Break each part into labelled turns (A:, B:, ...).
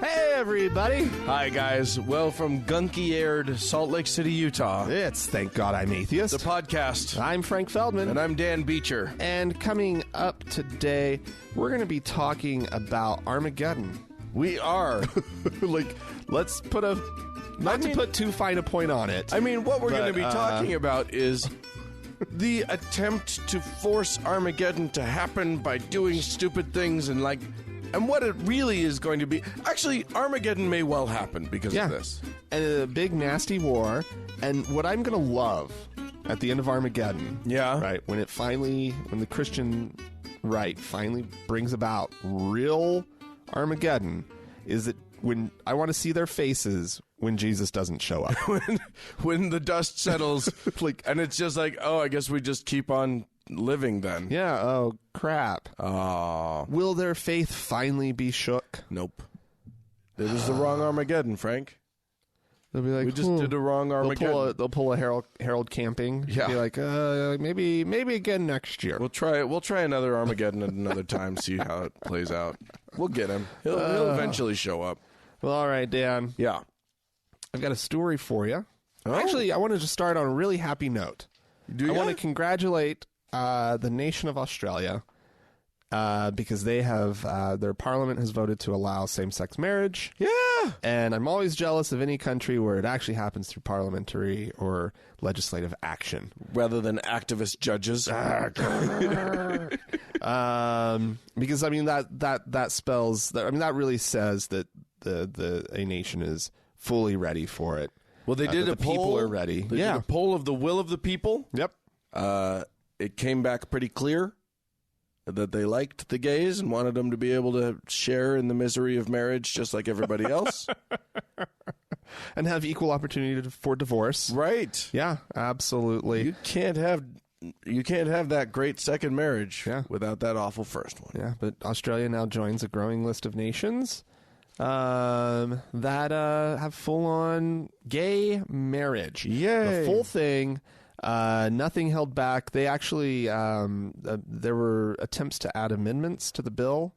A: Hey, everybody.
B: Hi, guys. Well, from gunky-aired Salt Lake City, Utah,
A: It's Thank God I'm Atheist.
B: the podcast.
A: I'm Frank Feldman.
B: And I'm Dan Beecher.
A: And coming up today, we're going to be talking about Armageddon.
B: We are.
A: Let's put a... Not to put too fine a point on it.
B: I mean, what we're
A: But,
B: going to be talking about is the attempt to force Armageddon to happen by doing stupid things and what it really is going to be. Actually, Armageddon may well happen because of this.
A: And a big, nasty war. And what I'm going to love at the end of Armageddon...
B: Yeah.
A: Right, when the Christian right finally brings about real Armageddon, is that when I want to see their faces when Jesus doesn't show up.
B: when the dust settles, and it's just like, oh, I guess we just keep on living then.
A: Yeah, oh, crap.
B: Oh.
A: Will their faith finally be shook?
B: Nope. It was the wrong Armageddon, Frank.
A: They'll be like,
B: We just did a wrong Armageddon.
A: They'll pull a Harold Camping.
B: Yeah.
A: Be like, maybe again next year.
B: We'll try another Armageddon at another time, see how it plays out. We'll get him. He'll eventually show up.
A: Well, all right, Dan.
B: Yeah.
A: I've got a story for you.
B: Oh.
A: Actually, I wanted to start on a really happy note.
B: I
A: want to congratulate the nation of Australia because they have their parliament has voted to allow same-sex marriage.
B: Yeah.
A: And I'm always jealous of any country where it actually happens through parliamentary or legislative action.
B: Rather than activist judges.
A: Because I mean that spells that. I mean that really says that a nation is fully ready for it.
B: Well, they did
A: the
B: a poll.
A: People are ready.
B: They did a poll of the will of the people.
A: Yep.
B: It came back pretty clear that they liked the gays and wanted them to be able to share in the misery of marriage just like everybody else.
A: And have equal opportunity for divorce.
B: Right.
A: Yeah, absolutely.
B: You can't have that great second marriage without that awful first one.
A: Yeah, but Australia now joins a growing list of nations that have full-on gay marriage.
B: Yay.
A: The full thing, nothing held back. They actually, there were attempts to add amendments to the bill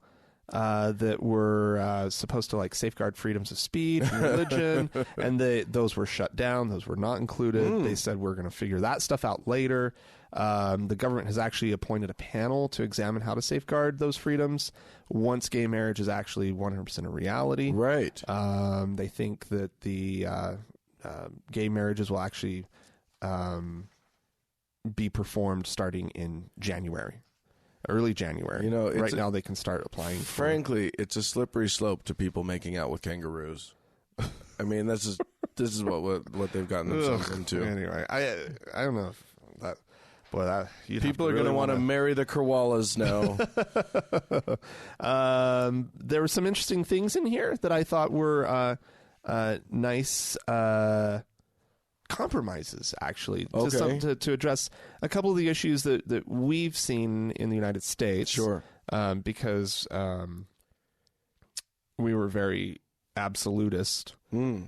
A: that were supposed to safeguard freedoms of speech and religion, and those were shut down. Those were not included. They said we're going to figure that stuff out later. The government has actually appointed a panel to examine how to safeguard those freedoms once gay marriage is actually 100% a reality.
B: Right.
A: They think that the gay marriages will actually be performed starting in January. Early January. Right now they can start applying.
B: Frankly, it's a slippery slope to people making out with kangaroos. I mean, this is what they've gotten themselves into.
A: Anyway, I don't know if that. Boy,
B: people are going to want to marry the koalas now.
A: There were some interesting things in here that I thought were nice compromises, actually, to address a couple of the issues that we've seen in the United States.
B: Sure.
A: Because we were very absolutist.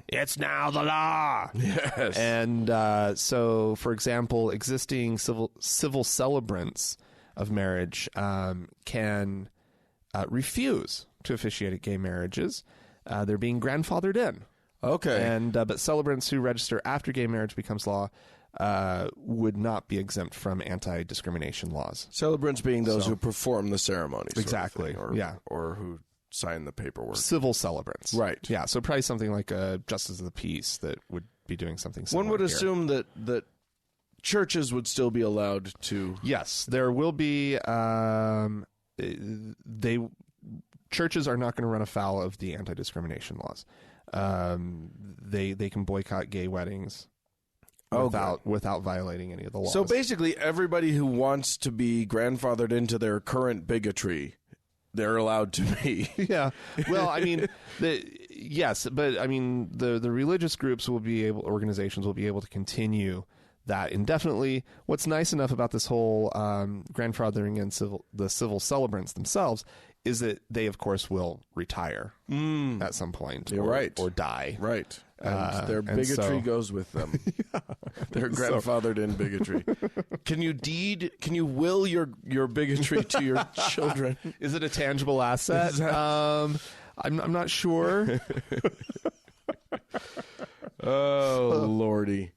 A: It's now the law.
B: Yes.
A: And so, for example, existing civil celebrants of marriage can refuse to officiate at gay marriages. They're being grandfathered in.
B: Okay.
A: And but celebrants who register after gay marriage becomes law would not be exempt from anti-discrimination laws.
B: Celebrants being those who perform the ceremonies.
A: Exactly.
B: Sort of thing, or who sign the paperwork.
A: Civil celebrants.
B: Right.
A: Yeah, so probably something like a Justice of the Peace that would be doing something similar.
B: One would assume that churches would still be allowed to...
A: Yes, there will be... churches are not going to run afoul of the anti-discrimination laws. They can boycott gay weddings without violating any of the laws.
B: So basically, everybody who wants to be grandfathered into their current bigotry, they're allowed to be.
A: Yeah. Well, I mean, yes, but I mean, the religious groups organizations will be able to continue that indefinitely. What's nice enough about this whole grandfathering in the civil celebrants themselves is that they, of course, will retire at some point.
B: You're right.
A: Or die.
B: Right. And their bigotry goes with them. Yeah. They're grandfathered in bigotry. Can you will your bigotry to your children?
A: Is it a tangible asset? I'm not sure.
B: Oh, Lordy.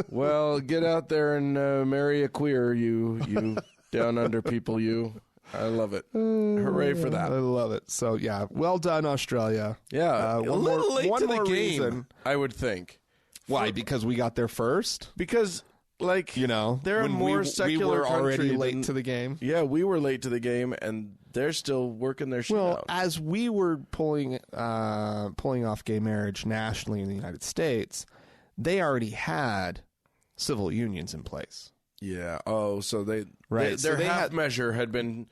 B: Well, get out there and marry a queer, you down under people, you. I love it. Hooray for that.
A: I love it. So, yeah, well done, Australia.
B: Yeah, a little late to the game,
A: reason.
B: I would think.
A: Why? Because we got there first?
B: Because, like,
A: You know,
B: they're a
A: when
B: more
A: we
B: secular
A: were already
B: country
A: late
B: than-
A: to the game.
B: Yeah, we were late to the game, and they're still working their shit
A: Well,
B: out.
A: as we were pulling off gay marriage nationally in the United States, they already had civil unions in place.
B: Yeah. Oh, so
A: Right.
B: their
A: So they
B: half
A: had-
B: measure had been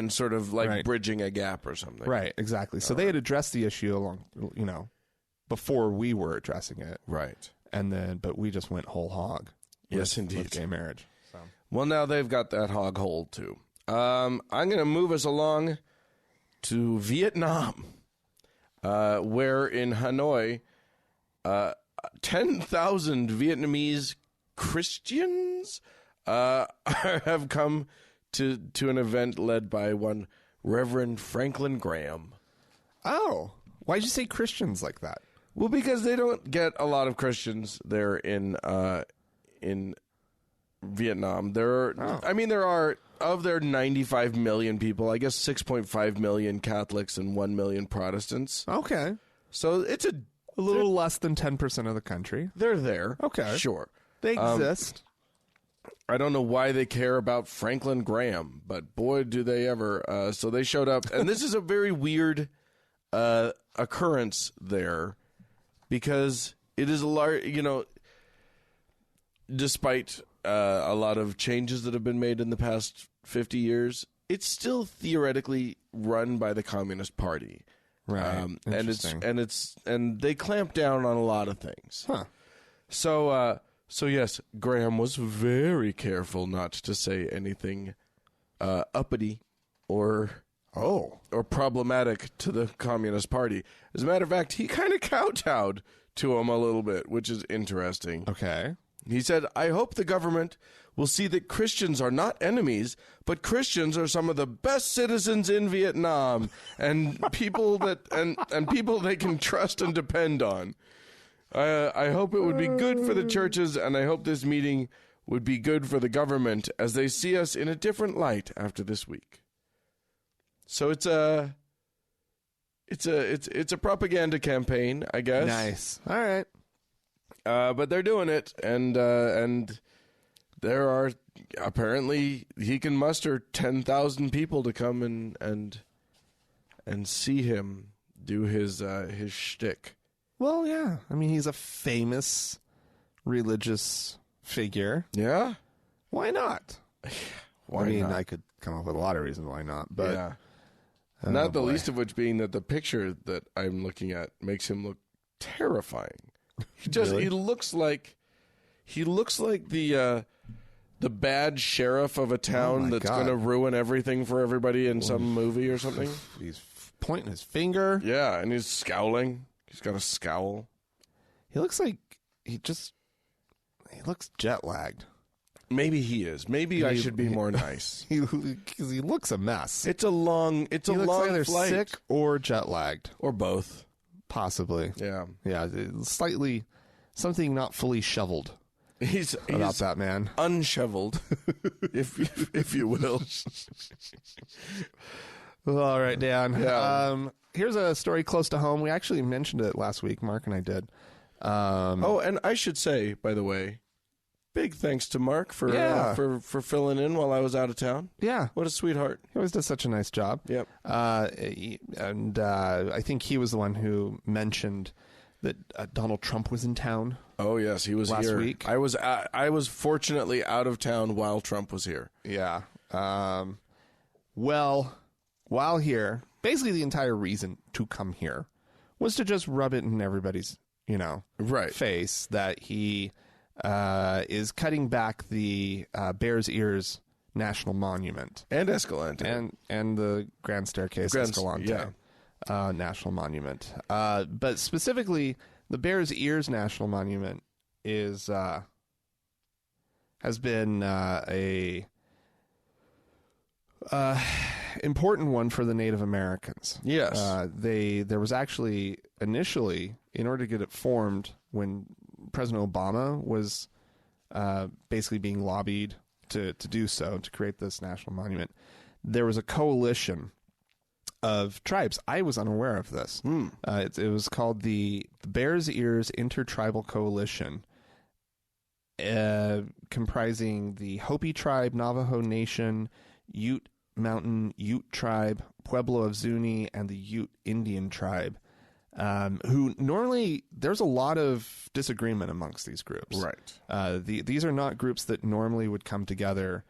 B: sort of like
A: Right.
B: bridging a gap or something.
A: Right, exactly. So they had addressed the issue before we were addressing it,
B: Right.
A: but we just went whole hog.
B: Yes,
A: with
B: indeed.
A: gay marriage. So.
B: Well, now they've got that hog hold too. I'm going to move us along to Vietnam, where in Hanoi, 10,000 Vietnamese Christians have come to an event led by one Reverend Franklin Graham.
A: Oh, why'd you say Christians like that?
B: Well, because they don't get a lot of Christians there in Vietnam. There are of their 95 million people, I guess 6.5 million Catholics and 1 million Protestants.
A: Okay,
B: So it's a
A: little less than 10% of the country.
B: they're there.
A: Okay.
B: Sure.
A: They exist.
B: I don't know why they care about Franklin Graham, but boy, do they ever. So they showed up, and this is a very weird occurrence there because it is a large, despite a lot of changes that have been made in the past 50 years, it's still theoretically run by the Communist Party.
A: Right.
B: And they clamp down on a lot of things.
A: Huh.
B: So yes, Graham was very careful not to say anything uppity or problematic to the Communist Party. As a matter of fact, he kind of kowtowed to him a little bit, which is interesting.
A: Okay.
B: He said, "I hope the government will see that Christians are not enemies, but Christians are some of the best citizens in Vietnam and people and people they can trust and depend on. I hope it would be good for the churches, and I hope this meeting would be good for the government as they see us in a different light after this week." So it's a propaganda campaign, I guess.
A: Nice. All right.
B: But they're doing it, and there are apparently he can muster 10,000 people to come and see him do his shtick.
A: Well, yeah. I mean, he's a famous religious figure.
B: Yeah,
A: Why not?
B: why
A: I mean,
B: not?
A: I could come up with a lot of reasons why not, but
B: Yeah. Not the
A: boy.
B: least of which being that the picture that I'm looking at makes him look terrifying.
A: Really?
B: He looks like the bad sheriff of a town
A: my
B: that's
A: God.
B: going to ruin everything for everybody in some movie or something.
A: he's pointing his finger.
B: Yeah, and he's scowling. He's got a scowl.
A: He looks like he looks jet lagged.
B: Maybe he is. Maybe I should be more nice.
A: Because he looks a mess.
B: It's a long
A: He looks
B: long
A: either
B: flight
A: sick or jet lagged,
B: or both.
A: possibly.
B: Yeah.
A: Yeah, slightly something not fully shoveled
B: He's
A: about that man.
B: unshoveled, if you will.
A: Well, all right, Dan.
B: Yeah.
A: Here's a story close to home. We actually mentioned it last week. Mark and I did.
B: Oh, and I should say, by the way, big thanks to Mark for filling in while I was out of town.
A: Yeah,
B: What a sweetheart.
A: he always does such a nice job.
B: Yep.
A: And I think he was the one who mentioned that Donald Trump was in town.
B: Oh yes, he was
A: Last
B: here.
A: week.
B: I was fortunately out of town while Trump was here.
A: Yeah. Well, while here, basically the entire reason to come here was to just rub it in everybody's,
B: Right.
A: face that he is cutting back the Bears Ears National Monument
B: And Escalante.
A: and the Grand Staircase Escalante National Monument. But specifically, the Bears Ears National Monument has been important one for the Native Americans.
B: Yes.
A: There was actually initially, in order to get it formed, when President Obama was basically being lobbied to do so, to create this national monument, there was a coalition of tribes. I was unaware of this. It was called the Bears Ears Intertribal Coalition, comprising the Hopi tribe, Navajo Nation, Ute Mountain Ute tribe, Pueblo of Zuni, and the Ute Indian tribe, who normally, there's a lot of disagreement amongst these groups.
B: Right.
A: These are not groups that normally would come together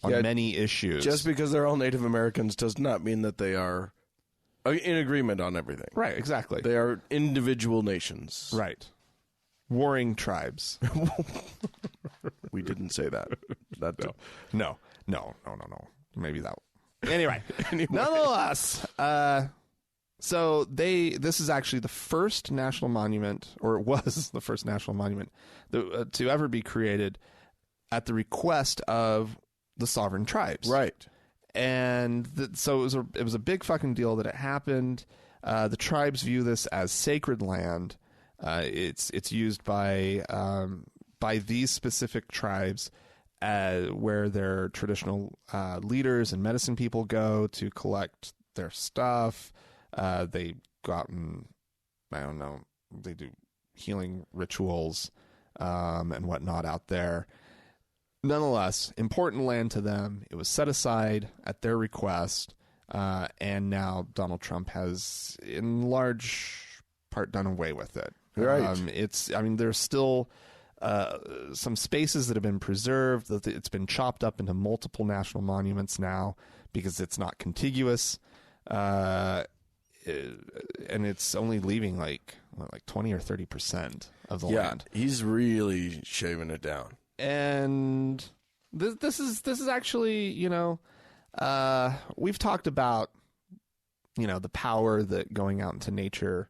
A: on many issues.
B: Just because they're all Native Americans does not mean that they are in agreement on everything.
A: Right, exactly.
B: They are individual nations.
A: Right. Warring tribes.
B: We didn't say that.
A: No. Maybe that. Anyway. Nonetheless, so this is actually the first national monument, or it was the first national monument to ever be created at the request of the sovereign tribes.
B: Right.
A: And so it was a big fucking deal that it happened. The tribes view this as sacred land. It's used by these specific tribes where their traditional leaders and medicine people go to collect their stuff. They go out and, I don't know, they do healing rituals and whatnot out there. Nonetheless, important land to them. It was set aside at their request, and now Donald Trump has, in large part, done away with it.
B: Right.
A: There's still some spaces that have been preserved. It's been chopped up into multiple national monuments now because it's not contiguous, and it's only leaving like 20 or 30% of the land.
B: He's really shaving it down.
A: And this is actually, we've talked about, the power that going out into nature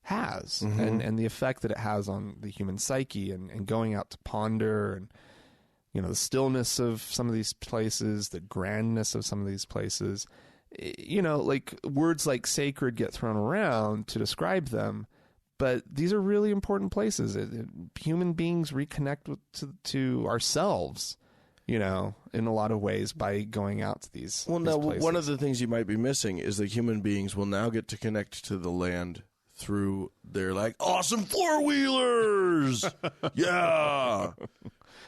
A: has, and the effect that it has on the human psyche, and going out to ponder, and, the stillness of some of these places, the grandness of some of these places. Like words like sacred get thrown around to describe them, but these are really important places. Human beings reconnect to ourselves, in a lot of ways by going out to these.
B: Well, now,
A: places.
B: one of the things you might be missing is that human beings will now get to connect to the land through their awesome 4-wheelers. Yeah.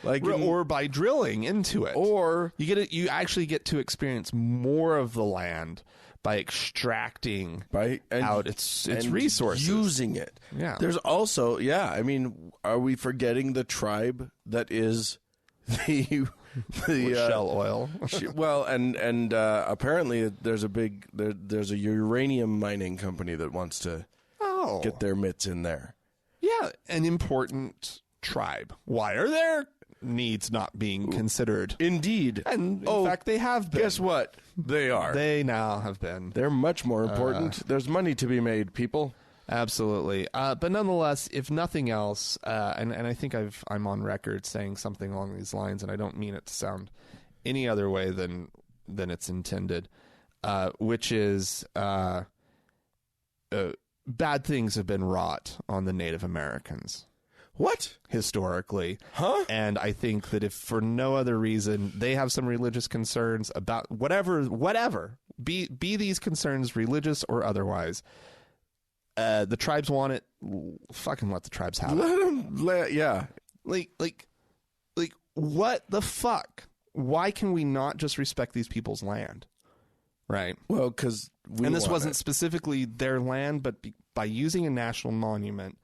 A: Or by drilling into it.
B: Or
A: you actually get to experience more of the land by extracting out its resources,
B: using it.
A: Yeah.
B: There's also, are we forgetting the tribe that is the
A: shell oil?
B: Well, and apparently there's a uranium mining company that wants to get their mitts in there.
A: Yeah, an important tribe. Why are their needs not being considered?
B: Indeed.
A: And in fact, they have been.
B: Guess what? They are.
A: They now have been.
B: They're much more important. There's money to be made, people.
A: Absolutely. But nonetheless, if nothing else, and I think I'm on record saying something along these lines, and I don't mean it to sound any other way than it's intended, which is bad things have been wrought on the Native Americans.
B: What?
A: Historically.
B: Huh?
A: And I think that if for no other reason, they have some religious concerns about whatever, be these concerns religious or otherwise, the tribes want it, fucking let the tribes have it.
B: Yeah.
A: Like, what the fuck? Why can we not just respect these people's land? Right.
B: Well, because
A: this wasn't specifically their land, but by using a national monument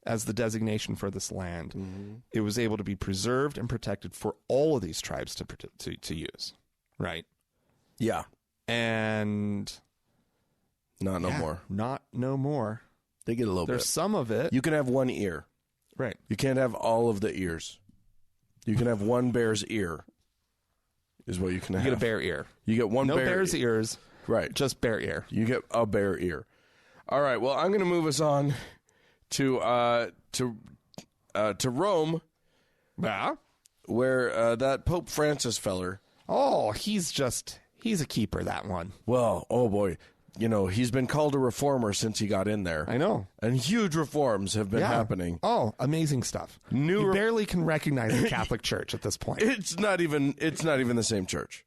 A: as the designation for this land, it was able to be preserved and protected for all of these tribes to use. Right.
B: Yeah.
A: And
B: no more.
A: Not no more.
B: They get a little bit.
A: There's some of it.
B: You can have one ear.
A: Right.
B: You can't have all of the ears. You can have one bear's ear. Is what you can have.
A: You get a bear ear.
B: You get one
A: bear's ears.
B: Right.
A: Just bear ear.
B: You get a bear ear. All right. Well, I'm going to move us on to Rome.
A: Yeah.
B: Where that Pope Francis feller.
A: Oh, he's He's a keeper, that one.
B: Well, oh boy. He's been called a reformer since he got in there.
A: I know.
B: And huge reforms have been happening.
A: Oh, amazing stuff. He barely can recognize the Catholic Church at this point.
B: It's not even the same church.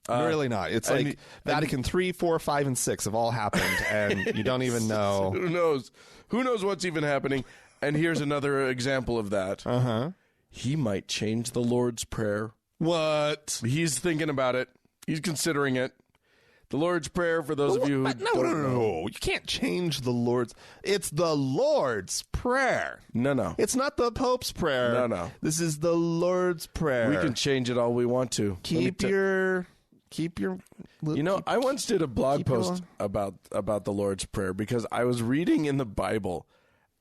A: Really not. It's like Vatican 3, 4, 5, and 6 have all happened, and you don't even know.
B: Who knows? Who knows what's even happening? And here's another example of that.
A: Uh-huh.
B: He might change the Lord's Prayer.
A: What?
B: He's thinking about it. He's considering it. The Lord's Prayer, for those of you who don't know.
A: You can't change the Lord's. It's the Lord's Prayer.
B: No.
A: It's not the Pope's prayer.
B: No.
A: This is the Lord's Prayer.
B: We can change it all we want to.
A: Keep your.
B: I once did a blog post about the Lord's Prayer because I was reading in the Bible,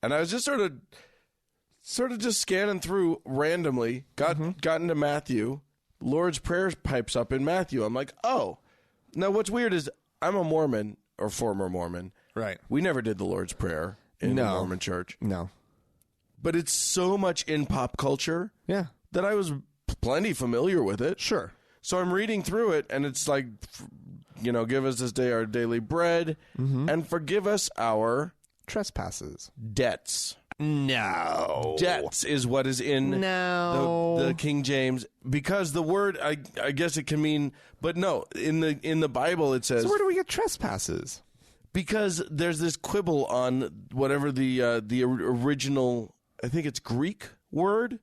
B: and I was just sort of just scanning through randomly. Got into Matthew. Lord's Prayer pipes up in Matthew. I'm like, oh. Now, what's weird is I'm a Mormon, or former Mormon.
A: Right.
B: We never did the Lord's Prayer in the Mormon church.
A: No.
B: But it's so much in pop culture that I was plenty familiar with it.
A: Sure.
B: So I'm reading through it, and it's like, give us this day our daily bread, and forgive us our
A: trespasses.
B: Debts.
A: No.
B: Debts is what is in the King James, because the word, I guess it can mean, but no, in the Bible it says.
A: So where do we get trespasses?
B: Because there's this quibble on whatever the original, I think it's Greek word,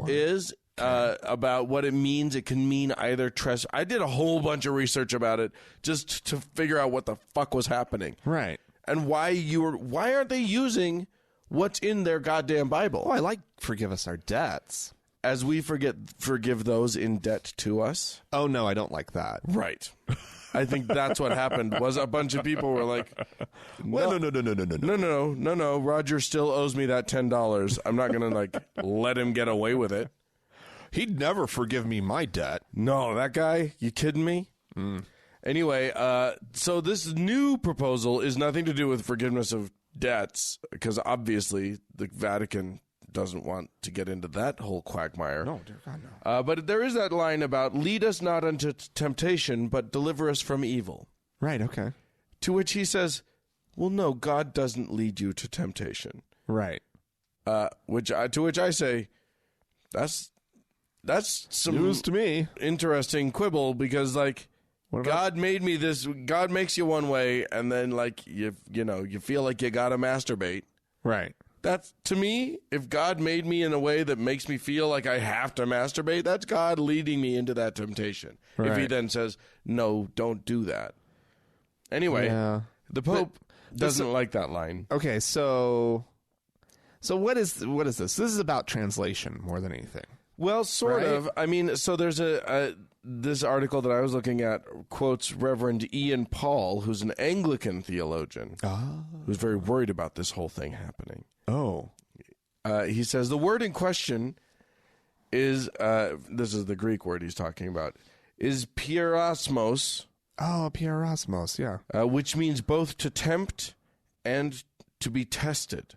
B: is about what it means. It can mean either I did a whole bunch of research about it just to figure out what the fuck was happening,
A: right?
B: And why aren't they using what's in their goddamn Bible?
A: Oh, I like forgive us our debts.
B: As we forgive those in debt to us.
A: Oh, no, I don't like that.
B: Right. I think that's what happened, was a bunch of people were like, no, Roger still owes me that $10. I'm not going to, let him get away with it.
A: He'd never forgive me my debt.
B: No, that guy, you kidding me? Anyway, so this new proposal is nothing to do with forgiveness of debts, because obviously the Vatican doesn't want to get into that whole quagmire.
A: No, dear God, no.
B: But there is that line about, lead us not into temptation, but deliver us from evil.
A: Right, okay.
B: To which he says, well, no, God doesn't lead you to temptation.
A: Right.
B: To which I say, that's some
A: news to me.
B: Interesting quibble, because God made me this. God makes you one way, and then you feel like you gotta masturbate.
A: Right.
B: That's, to me, if God made me in a way that makes me feel like I have to masturbate, that's God leading me into that temptation. Right. If he then says, no, don't do that. Anyway, the Pope doesn't like that line.
A: Okay, so what is this? This is about translation more than anything.
B: Well, sort of. I mean, so there's this article that I was looking at quotes Reverend Ian Paul, who's an Anglican theologian, who's very worried about this whole thing happening.
A: Oh.
B: He says the word in question is, this is the Greek word he's talking about, is pierasmos.
A: Oh, pierasmos, yeah.
B: Which means both to tempt and to be tested.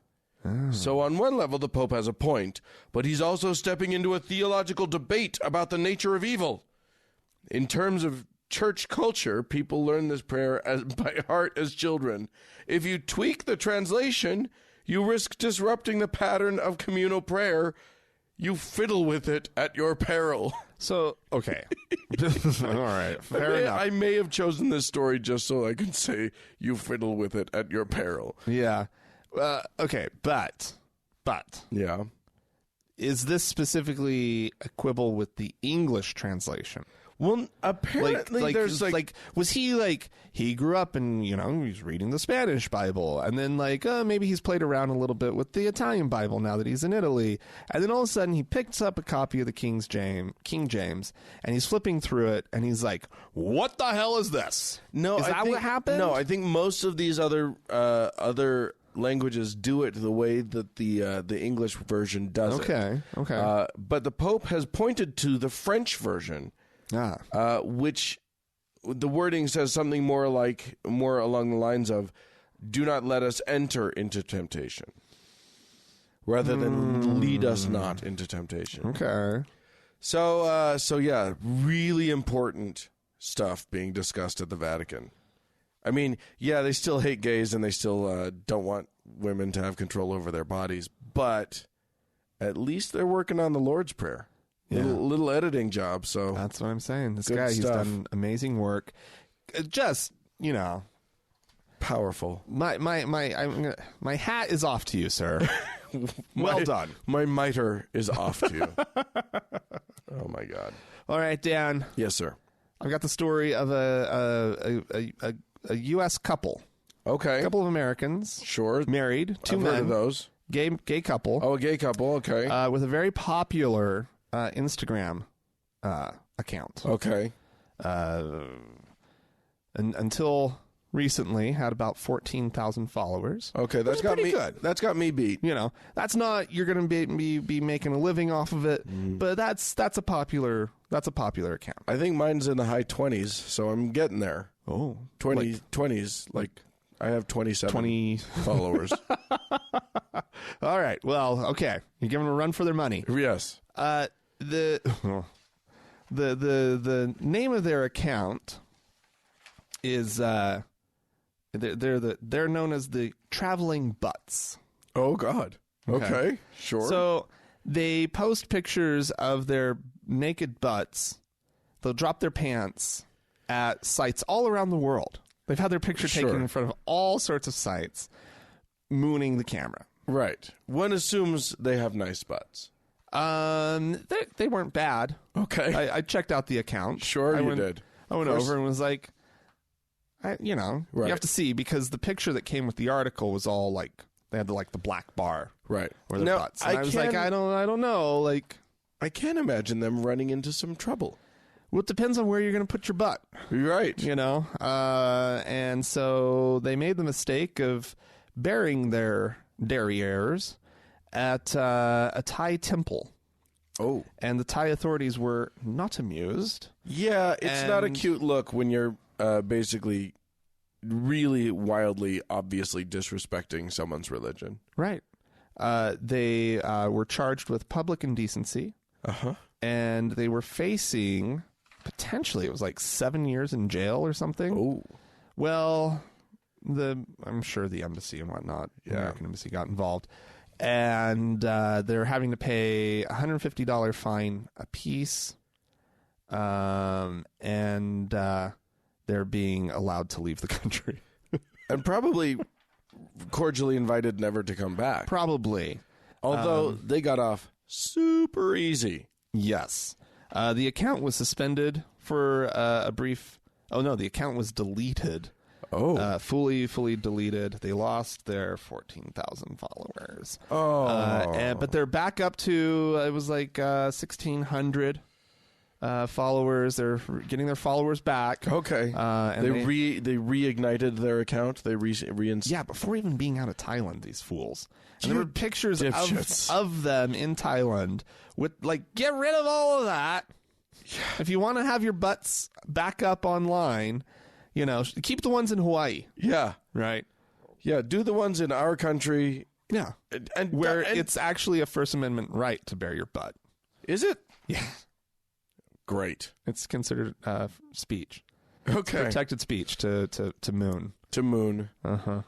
B: So on one level, the Pope has a point, but he's also stepping into a theological debate about the nature of evil. In terms of church culture, people learn this prayer by heart as children. If you tweak the translation, you risk disrupting the pattern of communal prayer. You fiddle with it at your peril.
A: So, okay. All right, fair enough.
B: I may have chosen this story just so I can say you fiddle with it at your peril.
A: Yeah. Okay, but
B: yeah,
A: is this specifically a quibble with the English translation?
B: Well, apparently there's
A: was he grew up and he's reading the Spanish Bible, and then maybe he's played around a little bit with the Italian Bible now that he's in Italy, and then all of a sudden he picks up a copy of the King James, and he's flipping through it, and he's like, "What the hell is this?"
B: No,
A: is that what happened?
B: No, I think most of these other languages do it the way that the English version does it.
A: Okay.
B: But the Pope has pointed to the French version. Which the wording says something more along the lines of, do not let us enter into temptation, rather than lead us not into temptation.
A: Okay.
B: So yeah, really important stuff being discussed at the Vatican. I mean, yeah, they still hate gays and they still don't want women to have control over their bodies, but at least they're working on the Lord's Prayer.
A: Yeah.
B: Little editing job, so
A: That's what I'm saying. This
B: Good
A: guy, he's
B: stuff.
A: done amazing work. Just,
B: powerful.
A: my hat is off to you, sir. Well done.
B: My mitre is off to you. Oh, my God.
A: All right, Dan.
B: Yes, sir.
A: I've got the story of a U.S. couple.
B: Okay.
A: A couple of Americans.
B: Sure.
A: Married, two
B: I've
A: men.
B: heard of those.
A: Gay couple.
B: Oh, a gay couple. Okay.
A: With a very popular Instagram account.
B: Okay.
A: Until recently, had about 14,000 followers.
B: Okay, that's got
A: pretty
B: me
A: good.
B: That's got me beat.
A: That's not you're going to be making a living off of it, but that's a popular account.
B: I think mine's in the high 20s, so I'm getting there.
A: Oh,
B: 20s. Like I have 27
A: 20
B: followers.
A: All right. Well, okay. You're giving them a run for their money.
B: Yes.
A: The name of their account is they're known as the Traveling Butts.
B: Oh God. Okay. Sure.
A: So they post pictures of their naked butts. They'll drop their pants at sites all around the world. They've had their picture taken in front of all sorts of sites, mooning the camera.
B: Right. One assumes they have nice butts.
A: They weren't bad.
B: Okay.
A: I checked out the account.
B: Sure, you did.
A: I went over and was like, you have to see, because the picture that came with the article was all like they had the black bar,
B: right,
A: or the butts. And I was like, I don't know, like
B: I can't imagine them running into some trouble.
A: Well, it depends on where you're going to put your butt.
B: Right.
A: And so they made the mistake of burying their derrieres at a Thai temple.
B: Oh.
A: And the Thai authorities were not amused.
B: Yeah, it's not a cute look when you're basically really wildly, obviously disrespecting someone's religion.
A: Right. They were charged with public indecency.
B: Uh-huh.
A: And they were facing, potentially, it was like 7 years in jail or something.
B: Oh.
A: Well, I'm sure the embassy and whatnot, the American embassy, got involved. And they're having to pay a $150 fine apiece. And they're being allowed to leave the country.
B: And probably cordially invited never to come back.
A: Probably.
B: Although they got off super easy.
A: Yes. The account was suspended for a brief... Oh, no, the account was deleted.
B: Oh.
A: Fully deleted. They lost their 14,000 followers.
B: Oh.
A: But they're back up to, it was like 1,600 followers. They're getting their followers back.
B: Okay.
A: And
B: they reignited their account. They reinstated.
A: Yeah, before even being out of Thailand, these fools. And there were pictures
B: dipshits.
A: of them in Thailand with, like, get rid of all of that. If you want to have your butts back up online, keep the ones in Hawaii.
B: Yeah.
A: Right?
B: Yeah, do the ones in our country.
A: Yeah.
B: And
A: where it's actually a First Amendment right to bare your butt.
B: Is it?
A: Yeah.
B: Great.
A: It's considered speech.
B: Okay.
A: Protected speech to moon.
B: To moon.
A: Uh-huh.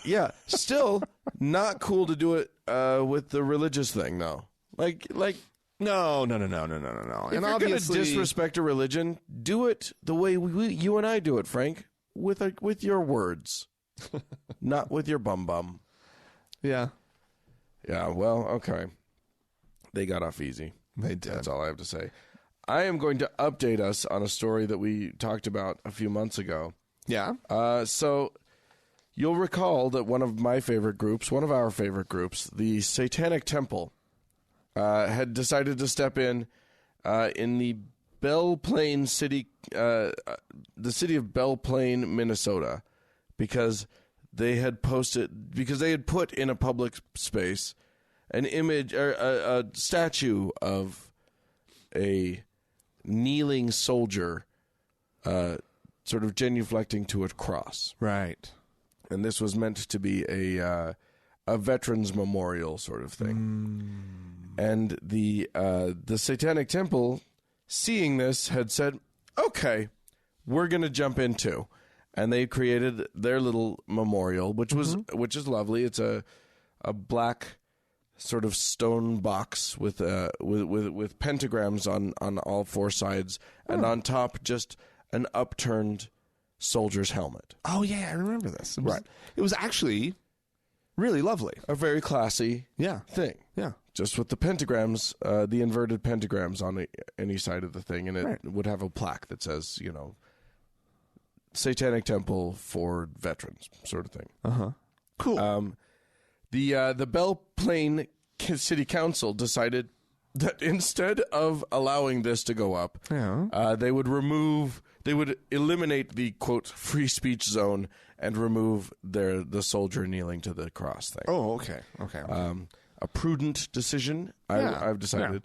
B: Yeah, still not cool to do it with the religious thing, though. Like
A: No.
B: If
A: And
B: you're
A: obviously,
B: going to disrespect a religion, do it the way you and I do it, Frank, with your words, not with your bum.
A: Yeah.
B: Yeah, well, okay. They got off easy.
A: They did.
B: That's all I have to say. I am going to update us on a story that we talked about a few months ago.
A: Yeah.
B: So you'll recall that one of our favorite groups, the Satanic Temple, had decided to step in the Belle Plaine city, the city of Belle Plaine, Minnesota, because they had put in a public space an image or a statue of a kneeling soldier, sort of genuflecting to a cross.
A: Right.
B: And this was meant to be a veterans memorial sort of thing. And the Satanic Temple, seeing this, had said, okay, we're going to jump in too. And they created their little memorial, which is lovely. It's a black sort of stone box with pentagrams on all four sides, and on top just an upturned soldier's helmet.
A: Oh yeah, I remember this.
B: Right.
A: It was actually really lovely.
B: A very classy thing.
A: Yeah.
B: Just with the pentagrams, the inverted pentagrams on any side of the thing, and it would have a plaque that says, Satanic Temple for veterans, sort of thing.
A: Cool.
B: The Belle Plaine City Council decided that instead of allowing this to go up, they would eliminate the quote free speech zone and remove the soldier kneeling to the cross thing.
A: Oh, okay.
B: A prudent decision, I've decided.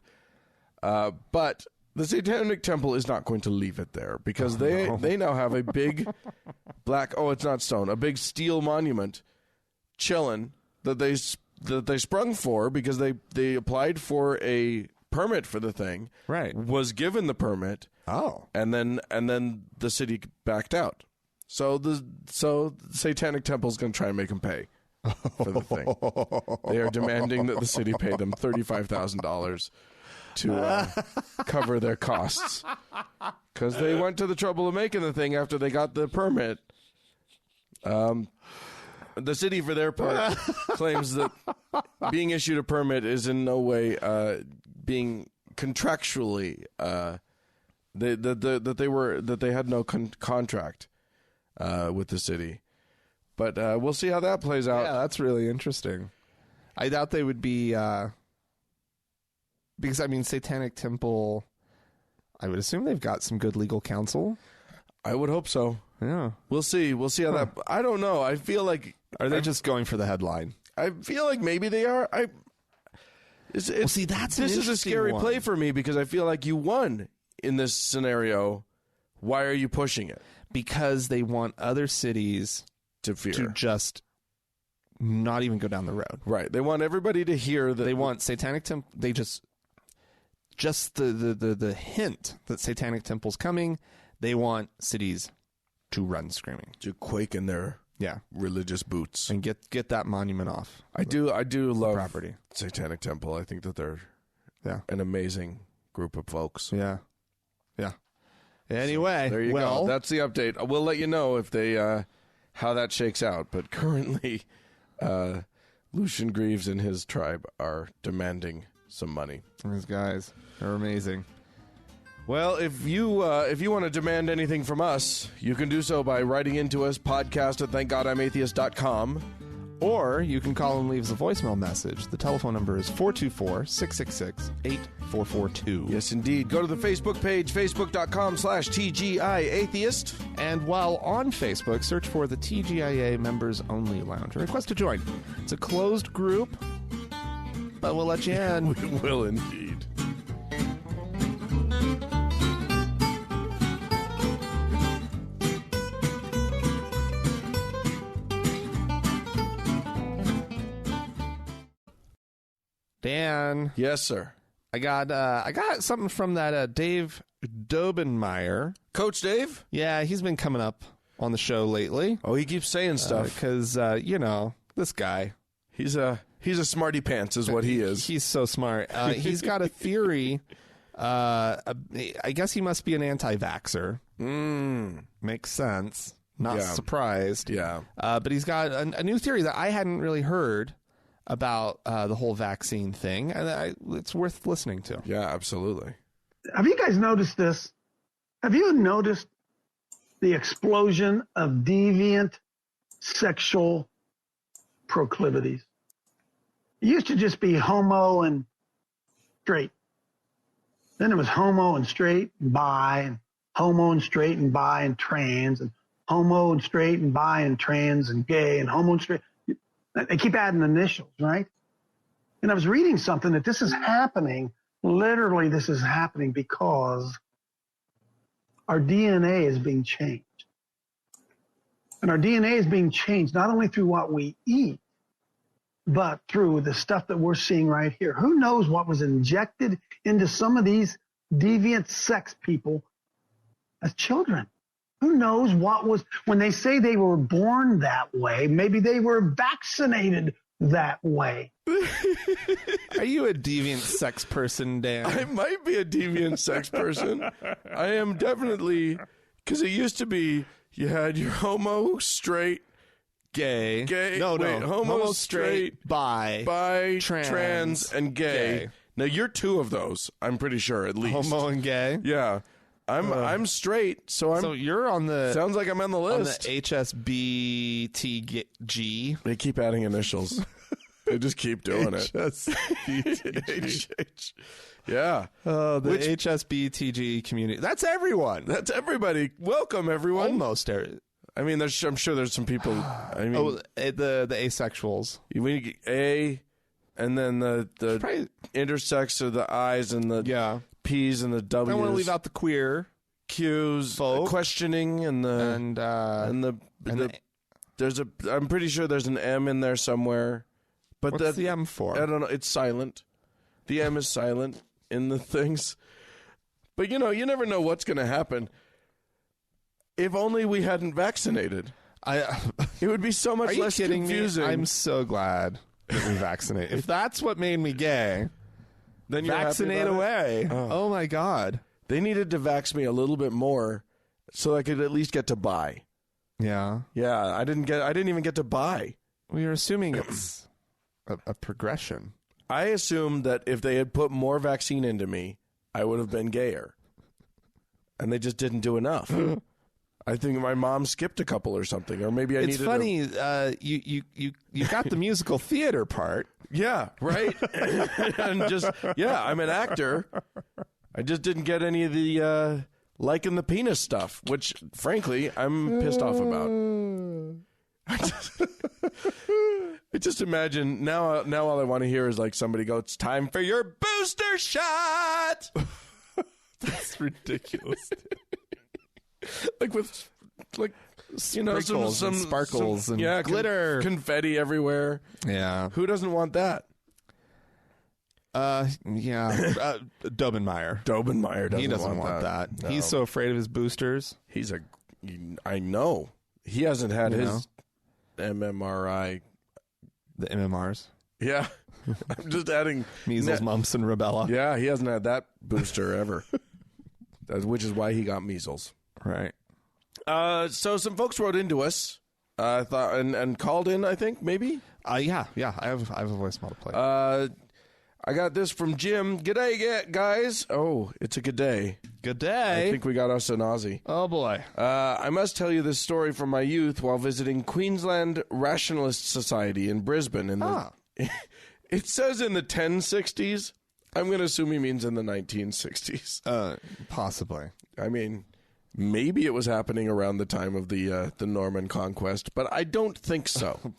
B: But the Satanic Temple is not going to leave it there because they now have a big black, it's not stone, a big steel monument chilling that they sprung for because they applied for a permit for the thing.
A: Right.
B: Was given the permit.
A: Oh.
B: And then the city backed out. So the Satanic Temple's going to try and make them pay for the thing. They are demanding that the city pay them $35,000 to cover their costs because they went to the trouble of making the thing after they got the permit. The city, for their part, claims that being issued a permit is in no way being contractually that they had no contract with the city. But we'll see how that plays out.
A: Yeah, that's really interesting. I doubt they would be because Satanic Temple, I would assume they've got some good legal counsel.
B: I would hope so.
A: Yeah.
B: We'll see how that... I don't know. I feel like...
A: Are they just going for the headline?
B: I feel like maybe they are.
A: This is
B: a scary play for me because I feel like you won in this scenario. Why are you pushing it?
A: Because they want other cities
B: to fear.
A: To just not even go down the road.
B: Right. They want everybody to hear that...
A: They want Satanic Temple... They just the hint that Satanic Temple's coming, they want cities to run screaming.
B: To quake in their religious boots.
A: And get that monument off.
B: I do love
A: property.
B: Satanic Temple. I think that they're an amazing group of folks.
A: Yeah. Anyway,
B: so there you go. That's the update. We'll let you know if they how that shakes out. But currently, Lucian Greaves and his tribe are demanding some money.
A: These guys are amazing.
B: Well, if you want to demand anything from us, you can do so by writing into us, podcast@thankgodimatheist.com.
A: Or you can call and leave us a voicemail message. The telephone number is 424-666-8442.
B: Yes, indeed. Go to the Facebook page, facebook.com/TGIAtheist.
A: And while on Facebook, search for the TGIA Members Only Lounge. Request to join. It's a closed group, but we'll let you in.
B: We will indeed.
A: Dan.
B: Yes, sir.
A: I got something from that Dave Dobenmeyer.
B: Coach Dave?
A: Yeah, he's been coming up on the show lately.
B: Oh, he keeps saying stuff.
A: Because, this guy.
B: He's a smarty pants is what he is.
A: He's so smart. He's got a theory. I guess he must be an anti-vaxxer. Makes sense. Not surprised.
B: Yeah.
A: But he's got a new theory that I hadn't really heard about the whole vaccine thing. And it's worth listening to.
B: Yeah, absolutely.
C: Have you guys noticed this? Have you noticed the explosion of deviant sexual proclivities? It used to just be homo and straight. Then it was homo and straight and bi, and homo and straight and bi and trans, and homo and straight and bi and trans and gay, and homo and straight. They keep adding initials, right? And I was reading something that this is happening. Literally, this is happening because our DNA is being changed. And our DNA is being changed not only through what we eat, but through the stuff that we're seeing right here. Who knows what was injected into some of these deviant sex people as children. Who knows what was, when they say they were born that way, maybe they were vaccinated that way.
A: Are you a deviant sex person, Dan?
B: I might be a deviant sex person. I am definitely, because it used to be you had your homo, straight,
A: Gay.
B: no, homo, straight,
A: bi,
B: trans, and gay. Now you're two of those, I'm pretty sure, at least.
A: Homo and gay?
B: Yeah. I'm straight, so
A: you're on the...
B: Sounds like I'm on the list.
A: On the HSBTG.
B: They keep adding initials. They just keep doing it.
A: HSBTG.
B: Yeah.
A: Oh, the HSBTG community. That's everyone.
B: That's everybody. Welcome, everyone.
A: Almost.
B: I mean, I'm sure there's some people. I mean,
A: the asexuals.
B: We get A, and then the intersex or the I's and the P's and the W's.
A: I want to leave out the queer
B: Q's,
A: folk.
B: questioning, and the there's a. I'm pretty sure there's an M in there somewhere. But
A: what's the M for?
B: I don't know. It's silent. The M is silent in the things. But you never know what's going to happen. If only we hadn't vaccinated. It would be so much less confusing.
A: I'm so glad that we vaccinate. If that's what made me gay,
B: then you're
A: vaccinate away. Oh my God.
B: They needed to vax me a little bit more so I could at least get to buy.
A: Yeah.
B: Yeah, I didn't even get to buy.
A: We are assuming it's a progression.
B: I assumed that if they had put more vaccine into me, I would have been gayer. And they just didn't do enough. I think my mom skipped a couple or something, or maybe
A: It's funny. You got the musical theater part.
B: Yeah, right. And I'm an actor. I just didn't get any of the liking the penis stuff, which, frankly, I'm pissed off about. I just imagine now all I want to hear is like somebody go, "It's time for your booster shot."
A: That's ridiculous.
B: Some
A: sparkles and glitter,
B: confetti everywhere.
A: Yeah,
B: who doesn't want that?
A: Dobenmeyer.
B: Doesn't
A: He doesn't want that.
B: No.
A: He's so afraid of his boosters.
B: I know he hasn't had his MMRI.
A: The MMRs.
B: Yeah, I'm just adding
A: measles, mumps, and rubella.
B: Yeah, he hasn't had that booster ever, which is why he got measles.
A: Right.
B: So some folks wrote into us, thought and called in. I think maybe.
A: Yeah. I have a voicemail to play.
B: I got this from Jim. G'day, guys. Oh, it's a good day.
A: Good day.
B: I think we got us an Aussie.
A: Oh boy.
B: I must tell you this story from my youth while visiting Queensland Rationalist Society in Brisbane. It says in the 1060s. I'm going to assume he means in the 1960s.
A: Possibly.
B: I mean, maybe it was happening around the time of the Norman conquest, but I don't think so.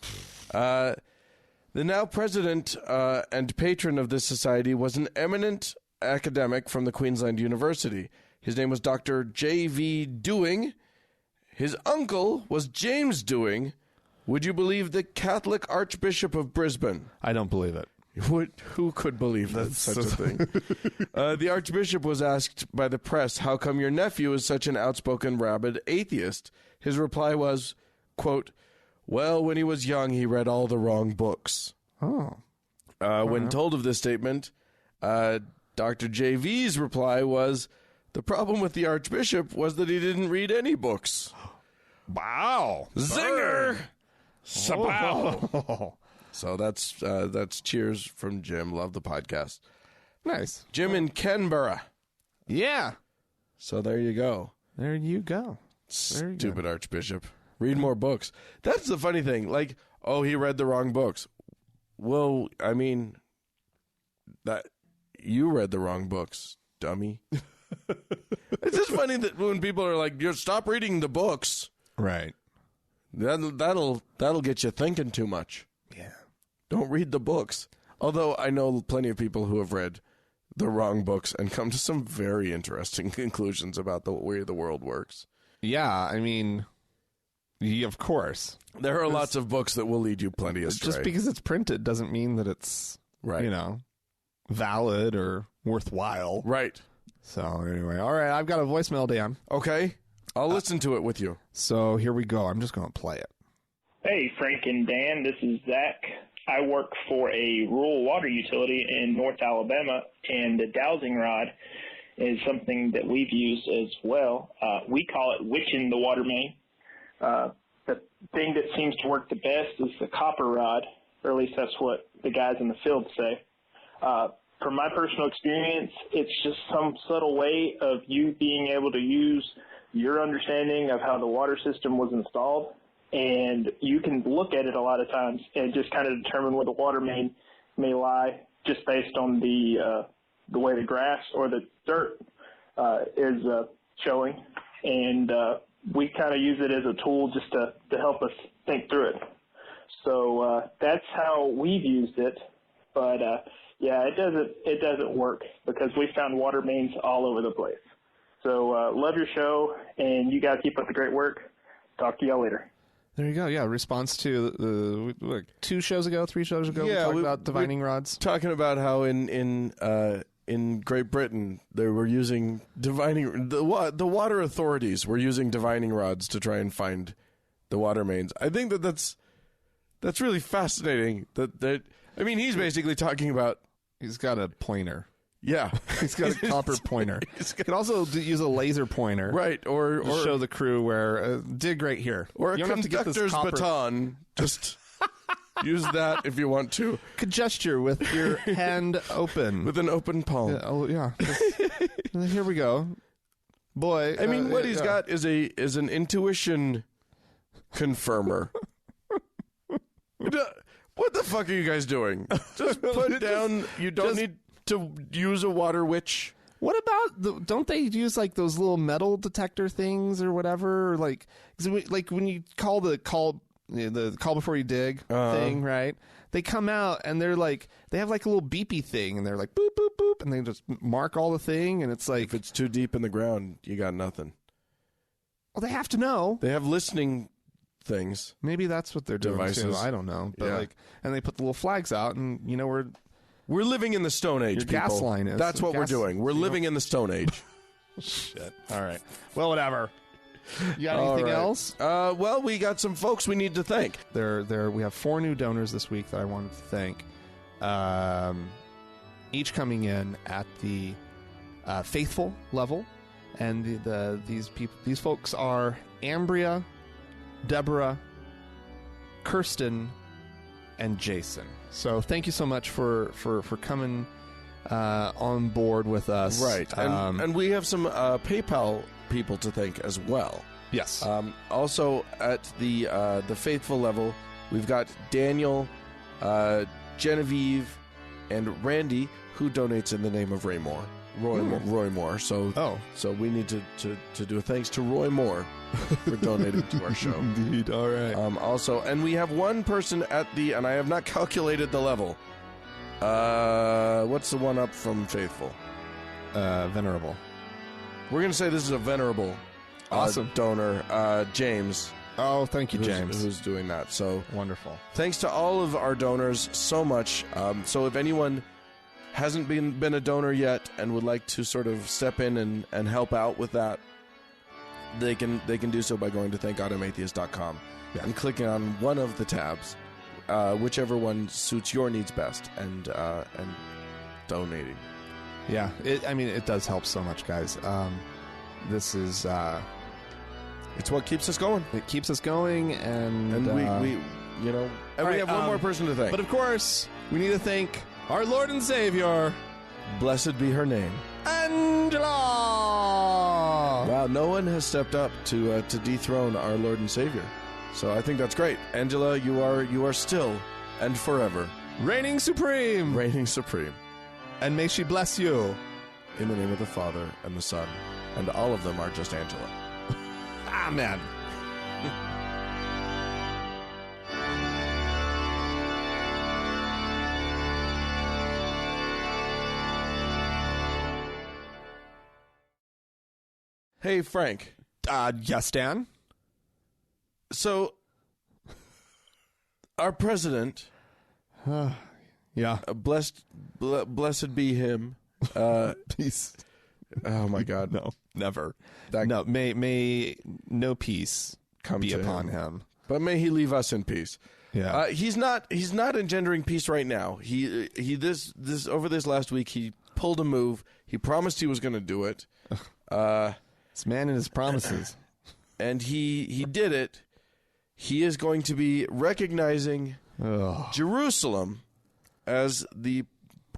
B: The now president and patron of this society was an eminent academic from the Queensland University. His name was Dr. J.V. Dewing. His uncle was James Dewing. Would you believe the Catholic Archbishop of Brisbane?
A: I don't believe it.
B: Who could believe such a thing? The Archbishop was asked by the press, how come your nephew is such an outspoken, rabid atheist? His reply was, quote, well, when he was young, he read all the wrong books.
A: Oh.
B: When told of this statement, Dr. JV's reply was, the problem with the Archbishop was that he didn't read any books.
A: Wow.
B: Zinger! Sapow!
A: Oh.
B: So that's cheers from Jim. Love the podcast.
A: Nice.
B: Jim in Canberra.
A: Yeah.
B: So there you go.
A: There you go.
B: Stupid Archbishop. Read more books. That's the funny thing. Like, oh, he read the wrong books. Well, I mean, that you read the wrong books, dummy. It's just funny that when people are like, "You stop reading the books,"
A: right?
B: That'll get you thinking too much.
A: Yeah.
B: Don't read the books. Although I know plenty of people who have read the wrong books and come to some very interesting conclusions about the way the world works.
A: Yeah, I mean, of course.
B: There are lots of books that will lead you plenty astray.
A: Just because it's printed doesn't mean that it's,
B: right.
A: valid or worthwhile.
B: Right.
A: So anyway, all right, I've got a voicemail, Dan.
B: Okay, I'll listen to it with you.
A: So here we go. I'm just going to play it.
D: Hey, Frank and Dan, this is Zach. I work for a rural water utility in North Alabama, and the dowsing rod is something that we've used as well. We call it witching the water main. The thing that seems to work the best is the copper rod, or at least that's what the guys in the field say. From my personal experience, it's just some subtle way of you being able to use your understanding of how the water system was installed, and you can look at it a lot of times and just kind of determine where the water main may lie just based on the way the grass or the dirt is showing. And we kind of use it as a tool just to help us think through it. So that's how we've used it. But yeah, it doesn't work because we found water mains all over the place. So love your show, and you guys keep up the great work. Talk to y'all later.
A: There you go. Yeah, response to the 3 shows ago, we talked about divining rods.
B: Talking about how in Great Britain they were using the water authorities were using divining rods to try and find the water mains. I think that's really fascinating. I mean, he's basically talking about.
A: He's got a pointer.
B: Yeah,
A: he's got a copper pointer. He can also use a laser pointer,
B: right? Or
A: show the crew where dig right here,
B: or a conductor's baton. Just use that if you want to.
A: Could gesture with your hand open,
B: with an open palm.
A: Yeah. Here we go, boy.
B: I mean, what he's got is an intuition confirmer. What the fuck are you guys doing? Just put down. You don't need to use a water witch.
A: What about don't they use like those little metal detector things or whatever? Like when you call the call before you dig thing, right? They come out and they have like a little beepy thing, and they're like boop boop boop, and they just mark all the thing, and it's like
B: if it's too deep in the ground, you got nothing.
A: Well, they have to know.
B: They have listening things.
A: Maybe that's what they're doing
B: Devices.
A: too. I don't know, but and they put the little flags out, and
B: we're living in the Stone Age.
A: Your
B: people.
A: gas line is.
B: That's what we're doing. We're living in the Stone Age.
A: Shit. All right. Well, whatever. You got anything else?
B: Well, we got some folks we need to thank.
A: We have 4 new donors this week that I wanted to thank. Each coming in at the faithful level, and these folks are Ambria, Deborah, Kirsten, and Jason. So thank you so much for coming on board with us.
B: Right, and we have some PayPal people to thank as well.
A: Yes.
B: Also at the faithful level, we've got Daniel, Genevieve, and Randy, who donates in the name of Roy Moore. So we need to do a thanks to Roy Moore for donating to our show.
A: Indeed. All right.
B: Also, and we have one person and I have not calculated the level. What's the one up from Faithful?
A: Venerable.
B: We're going to say this is a venerable
A: awesome
B: donor, James.
A: Oh, thank you, James.
B: Who's doing that. So
A: wonderful.
B: Thanks to all of our donors so much. So if anyone hasn't been a donor yet and would like to sort of step in and help out with that, they can do so by going to thankgodimatheist.com and clicking on one of the tabs, whichever one suits your needs best, and donating.
A: Yeah, it does help so much, guys. This is
B: it's what keeps us going.
A: It keeps us going, and
B: we have one more person to thank.
A: But of course, we need to thank our Lord and Savior.
B: Blessed be her name,
A: Angela.
B: Wow, no one has stepped up to dethrone our Lord and Savior. So I think that's great. Angela, you are still and forever
A: reigning supreme.
B: Reigning supreme.
A: And may she bless you.
B: In the name of the Father and the Son, and all of them are just Angela.
A: Amen.
B: Hey, Frank.
A: Yes, Dan?
B: So, our president,
A: yeah,
B: blessed be him,
A: peace.
B: Oh my God.
A: No, never.
B: That-
A: No, may no peace
B: Come
A: be
B: to
A: upon him.
B: But may he leave us in peace.
A: Yeah.
B: He's not engendering peace right now. He this over this last week he pulled a move. He promised he was going to do it.
A: This man and his promises.
B: And he did it. He is going to be recognizing Jerusalem as the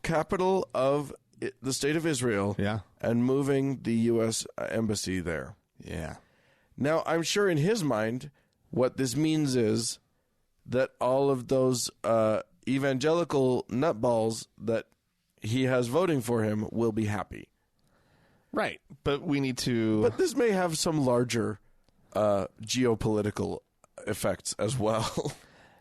B: capital of the state of Israel.
A: Yeah.
B: And moving the U.S. embassy there.
A: Yeah.
B: Now, I'm sure in his mind, what this means is that all of those evangelical nutballs that he has voting for him will be happy.
A: Right. But we need to...
B: But this may have some larger geopolitical effects as well.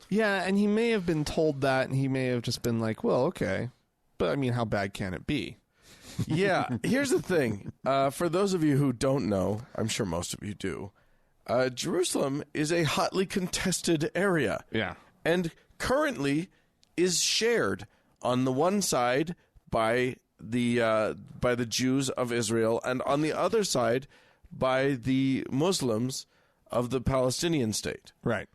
A: Yeah, and he may have been told that, and he may have just been like, well, okay. But, I mean, how bad can it be?
B: Yeah, here's the thing. For those of you who don't know, I'm sure most of you do, Jerusalem is a hotly contested area.
A: Yeah.
B: And currently is shared on the one side by the Jews of Israel, and on the other side by the Muslims of the Palestinian state.
A: Right.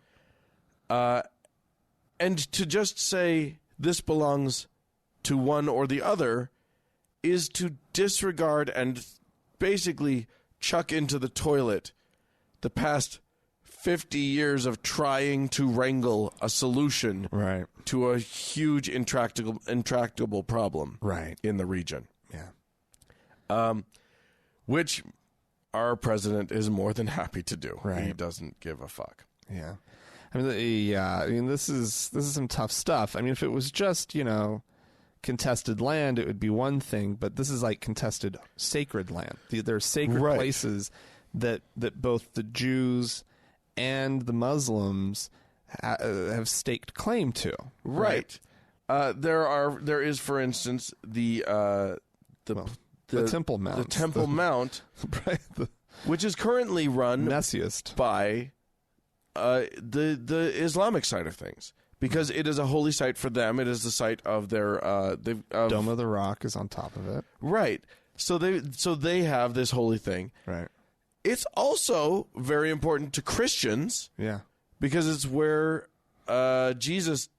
B: And to just say this belongs to one or the other is to disregard and basically chuck into the toilet the past 50 years of trying to wrangle a solution
A: Right.
B: to a huge intractable problem
A: Right.
B: in the region,
A: Yeah.
B: which our president is more than happy to do.
A: Right.
B: He doesn't give a fuck.
A: Yeah. I mean, this is some tough stuff. I mean, if it was just, contested land, it would be one thing, but this is like contested sacred land. There are sacred
B: Right.
A: places that both the Jews and the Muslims have staked claim to.
B: Right. There is, for instance, the
A: Temple Mount.
B: The Temple Mount,
A: Right. The
B: which is currently run
A: messiest.
B: by the Islamic side of things, because it is a holy site for them. It is the site of their
A: Dome of the Rock is on top of it.
B: Right. So they have this holy thing.
A: Right.
B: It's also very important to Christians
A: Yeah.
B: because it's where Jesus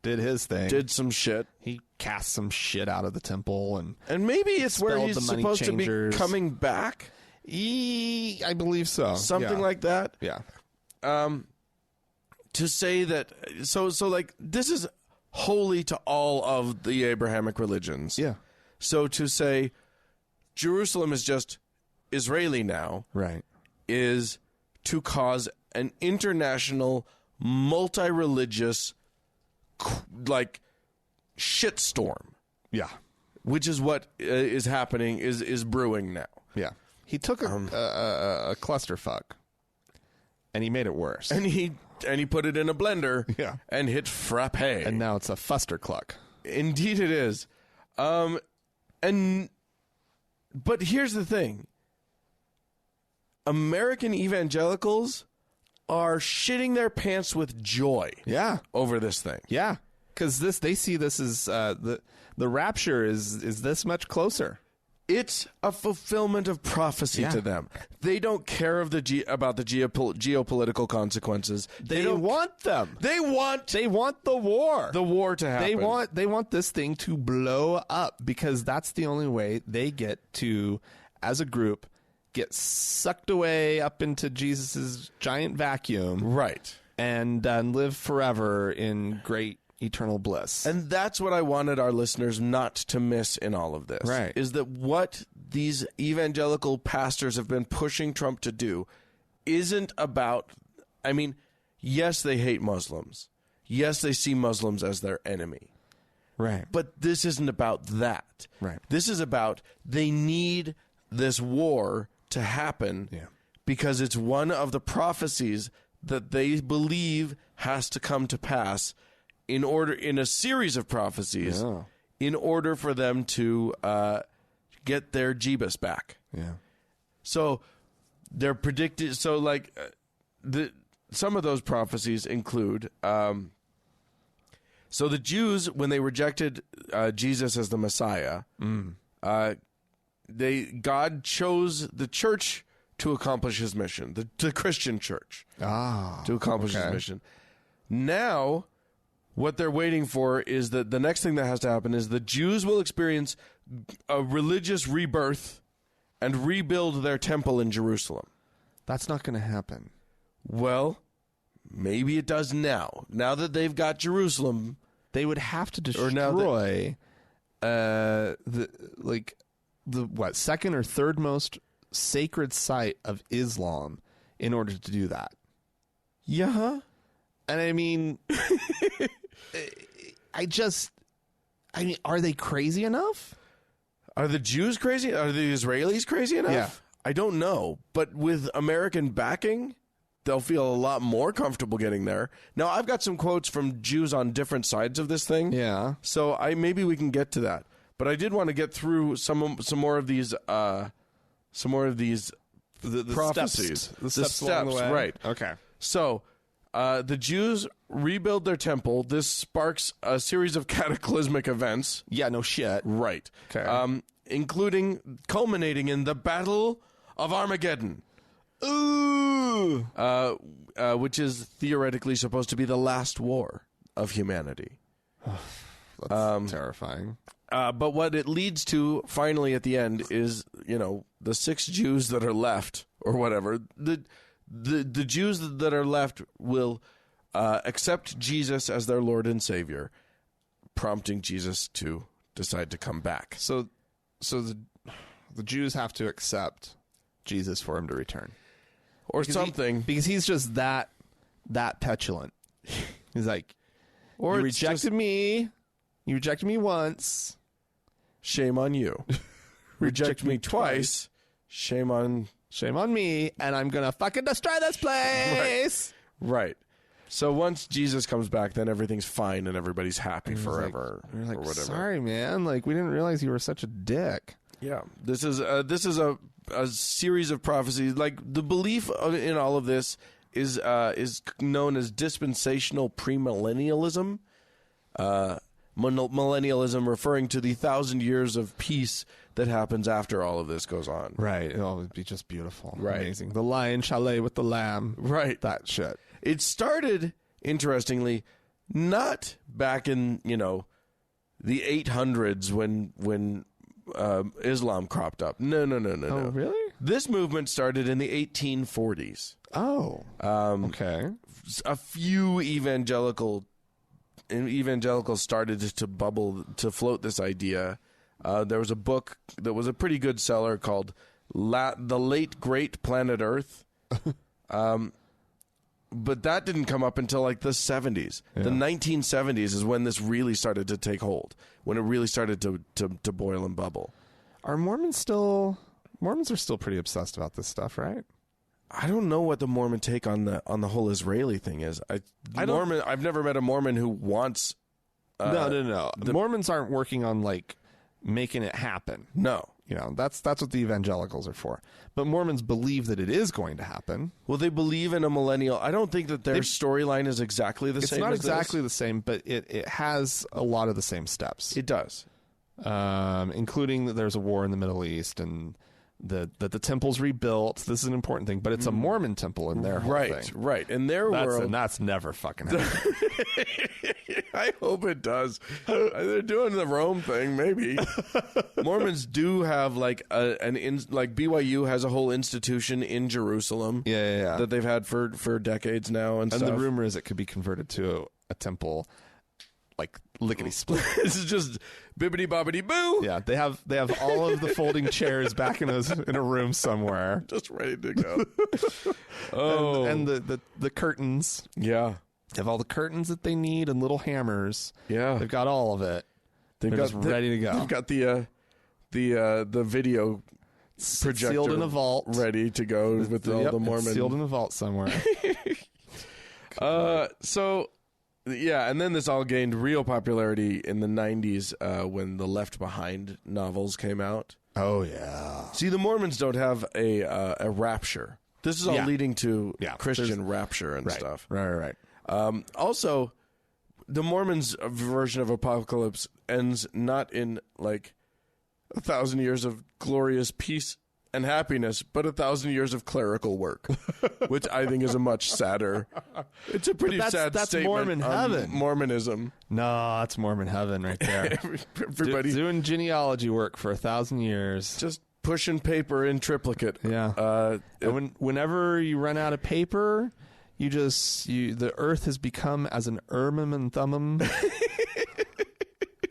A: Did his thing.
B: did some shit.
A: He cast some shit out of the temple and
B: And maybe it's where
A: Expelled
B: he's
A: the money
B: supposed
A: changers.
B: to be coming back.
A: I believe so.
B: Something
A: Yeah.
B: like that.
A: Yeah.
B: To say that, so like, this is holy to all of the Abrahamic religions.
A: Yeah.
B: So to say Jerusalem is just Israeli now
A: Right.
B: is to cause an international, multi-religious, like, shitstorm,
A: Yeah.
B: which is what is happening, is brewing now.
A: Yeah. He took a clusterfuck and he made it worse.
B: And he put it in a blender
A: Yeah.
B: and hit frappe.
A: And now it's a fustercluck.
B: Indeed it is. But here's the thing. American evangelicals are shitting their pants with joy
A: Yeah.
B: over this thing.
A: Yeah. Because they see this as the rapture is this much closer.
B: It's a fulfillment of prophecy
A: Yeah.
B: to them. They don't care about the geopolitical consequences.
A: They
B: don't
A: want them.
B: They want
A: They want the war.
B: the war to happen.
A: They want this thing to blow up because that's the only way they get to, as a group, get sucked away up into Jesus's giant vacuum,
B: Right.
A: and live forever in great eternal bliss.
B: And that's what I wanted our listeners not to miss in all of this.
A: Right.
B: Is that what these evangelical pastors have been pushing Trump to do isn't about, I mean, yes, they hate Muslims. Yes, they see Muslims as their enemy.
A: Right.
B: But this isn't about that.
A: Right.
B: This is about they need this war to happen
A: Yeah.
B: because it's one of the prophecies that they believe has to come to pass in a series of prophecies,
A: Yeah.
B: in order for them to get their Jebus back.
A: Yeah.
B: So they're predicted. So like some of those prophecies include. So the Jews, when they rejected Jesus as the Messiah, God chose the church to accomplish his mission, the Christian church to accomplish his mission. Now, what they're waiting for is that the next thing that has to happen is the Jews will experience a religious rebirth and rebuild their temple in Jerusalem.
A: That's not going to happen.
B: Well, maybe it does now. Now that they've got Jerusalem,
A: they would have to destroy the second or third most sacred site of Islam in order to do that.
B: Yeah.
A: And I mean, are they crazy enough?
B: Are the Jews crazy? Are the Israelis crazy enough?
A: Yeah.
B: I don't know. But with American backing, they'll feel a lot more comfortable getting there. Now, I've got some quotes from Jews on different sides of this thing.
A: Yeah.
B: So maybe we can get to that. But I did want to get through some more of these the prophecies.
A: The steps along the way.
B: Right.
A: Okay.
B: So the Jews rebuild their temple. This sparks a series of cataclysmic events.
A: Yeah, no shit.
B: Right.
A: Okay.
B: Including culminating in the Battle of Armageddon.
A: Ooh.
B: Which is theoretically supposed to be the last war of humanity.
A: That's terrifying.
B: But what it leads to finally at the end is, the 6 Jews that are left or whatever. The Jews that are left will accept Jesus as their Lord and Savior, prompting Jesus to decide to come back.
A: So the Jews have to accept Jesus for him to return,
B: or something,
A: because he's just that petulant. He's like,
B: or
A: you rejected me. You rejected me once.
B: Shame on you. Reject me twice. Shame on
A: me, and I'm gonna fucking destroy this place.
B: Right. So once Jesus comes back, then everything's fine and everybody's happy forever,
A: or whatever.
B: Sorry,
A: man. Like, we didn't realize you were such a dick.
B: Yeah. This is a series of prophecies. Like, the belief in all of this is known as dispensational premillennialism. Millennialism, referring to the 1,000 years of peace that happens after all of this goes on.
A: Right. It'll be just beautiful.
B: Right.
A: Amazing. The lion shall lay with the lamb.
B: Right.
A: That shit.
B: It started, interestingly, not back in, the 800s when Islam cropped up. No.
A: Oh, really?
B: This movement started in the 1840s.
A: Oh. Okay.
B: A few evangelicals started to float this idea. There was a book that was a pretty good seller called The Late Great Planet Earth. But that didn't come up until like the 70s. Yeah. The 1970s is when this really started to take hold, when it really started to boil and bubble.
A: Are Mormons are still pretty obsessed about this stuff, right?
B: I don't know what the Mormon take on the whole Israeli thing is. I've never met a Mormon who wants.
A: No. The Mormons aren't working on like making it happen.
B: No,
A: that's what the evangelicals are for. But Mormons believe that it is going to happen.
B: Well, they believe in a millennial. I don't think that their storyline is exactly the same.
A: It's not exactly the same, but it has a lot of the same steps.
B: It does,
A: including that there's a war in the Middle East and that the temple's rebuilt. This is an important thing, but it's a Mormon temple in their whole thing.
B: Right. In their world.
A: And that's never fucking happened.
B: I hope it does. They're doing the Rome thing, maybe. Mormons do have like BYU has a whole institution in Jerusalem.
A: Yeah.
B: That they've had for decades now and stuff.
A: The rumor is it could be converted to a temple, like lickety split.
B: This is just bibbity bobbity boo.
A: Yeah, they have all of the folding chairs back in a room somewhere,
B: just ready to go.
A: and the curtains.
B: Yeah,
A: they have all the curtains that they need and little hammers.
B: Yeah,
A: they've got all of it. They're just ready to go.
B: They've got the video projector
A: sealed in a vault,
B: ready to go with all the Mormons.
A: Sealed in a vault somewhere.
B: So. Yeah, and then this all gained real popularity in the 90s when the Left Behind novels came out.
A: Oh, yeah.
B: See, the Mormons don't have a rapture. This is all leading to Christian rapture and stuff.
A: Right.
B: Also, the Mormons' version of apocalypse ends not in, like... 1,000 years of glorious peace and happiness, but 1,000 years of clerical work, which I think is a much sadder. It's a pretty sad
A: that's
B: statement.
A: Mormon heaven.
B: Mormonism.
A: No, that's Mormon heaven right there.
B: Everybody
A: doing genealogy work for 1,000 years.
B: just pushing paper in triplicate.
A: Yeah. And whenever you run out of paper, the earth has become as an and thummim.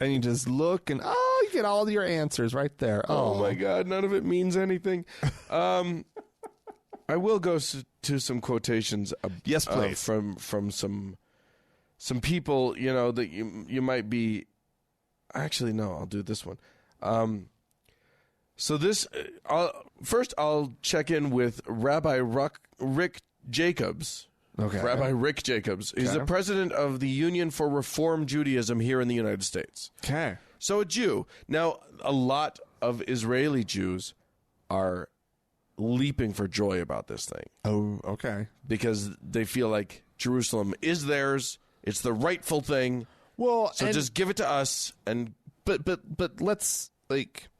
A: And you just look and, you get all your answers right there.
B: Oh my God, none of it means anything. I will go to some quotations.
A: Yes, please.
B: From some people, that you might be. Actually, no, I'll do this one. So this, first I'll check in with Rabbi Rick Jacobs.
A: Okay.
B: Rabbi Rick Jacobs. He's the president of the Union for Reform Judaism here in the United States.
A: Okay.
B: So a Jew. Now, a lot of Israeli Jews are leaping for joy about this thing.
A: Oh, okay.
B: Because they feel like Jerusalem is theirs. It's the rightful thing.
A: Well,
B: so just give it to us. And
A: but let's,